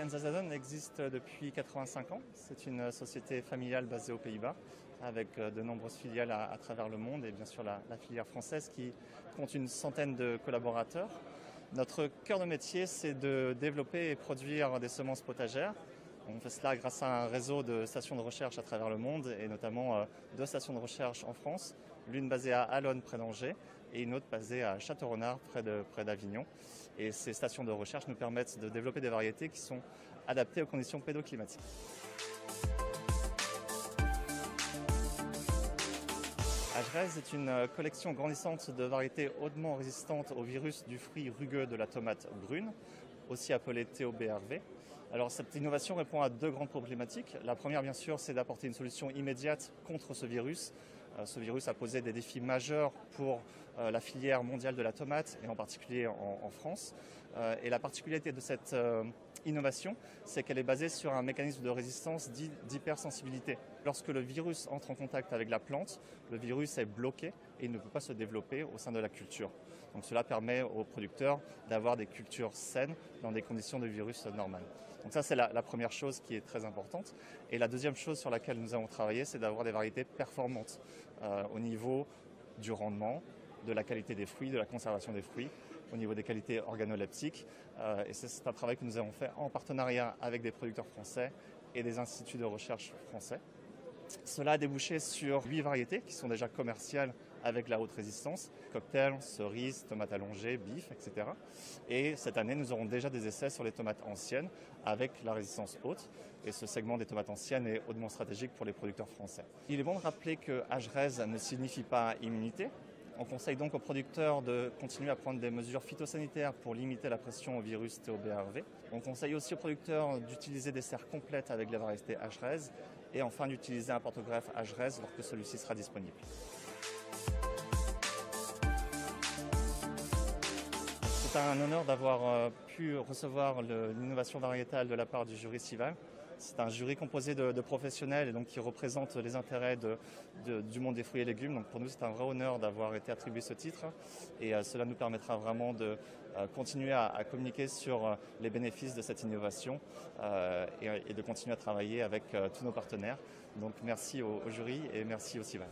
NZZN existe depuis 85 ans. C'est une société familiale basée aux Pays-Bas avec de nombreuses filiales à travers le monde et bien sûr la filière française qui compte une centaine de collaborateurs. Notre cœur de métier, c'est de développer et produire des semences potagères. On fait cela grâce à un réseau de stations de recherche à travers le monde et notamment deux stations de recherche en France, l'une basée à Allonne près d'Angers et une autre basée à Château-Renard près d'Avignon. Et ces stations de recherche nous permettent de développer des variétés qui sont adaptées aux conditions pédoclimatiques. Agerez est une collection grandissante de variétés hautement résistantes au virus du fruit rugueux de la tomate brune, aussi appelée TOBRV. Alors cette innovation répond à deux grandes problématiques. La première, bien sûr, c'est d'apporter une solution immédiate contre ce virus. Ce virus a posé des défis majeurs pour la filière mondiale de la tomate et en particulier en France. Et la particularité de cette innovation, c'est qu'elle est basée sur un mécanisme de résistance dit d'hypersensibilité. Lorsque le virus entre en contact avec la plante, le virus est bloqué et il ne peut pas se développer au sein de la culture. Donc cela permet aux producteurs d'avoir des cultures saines dans des conditions de virus normales. Donc ça, c'est la première chose qui est très importante. Et la deuxième chose sur laquelle nous avons travaillé, c'est d'avoir des variétés performantes au niveau du rendement, de la qualité des fruits, de la conservation des fruits, au niveau des qualités organoleptiques. Et c'est un travail que nous avons fait en partenariat avec des producteurs français et des instituts de recherche français. Cela a débouché sur 8 variétés qui sont déjà commerciales avec la haute résistance, cocktail, cerise, tomates allongées, bif, etc. Et cette année, nous aurons déjà des essais sur les tomates anciennes avec la résistance haute. Et ce segment des tomates anciennes est hautement stratégique pour les producteurs français. Il est bon de rappeler que Agerez ne signifie pas immunité. On conseille donc aux producteurs de continuer à prendre des mesures phytosanitaires pour limiter la pression au virus TOBRV. On conseille aussi aux producteurs d'utiliser des serres complètes avec la variété Agerez et enfin d'utiliser un porte-greffe Agerez lorsque celui-ci sera disponible. C'est un honneur d'avoir pu recevoir l'innovation variétale de la part du jury Sival. C'est un jury composé de professionnels et donc qui représente les intérêts du monde des fruits et légumes. Donc pour nous, c'est un vrai honneur d'avoir été attribué ce titre et cela nous permettra vraiment de continuer à communiquer sur les bénéfices de cette innovation et de continuer à travailler avec tous nos partenaires. Donc merci au jury et merci au Sival.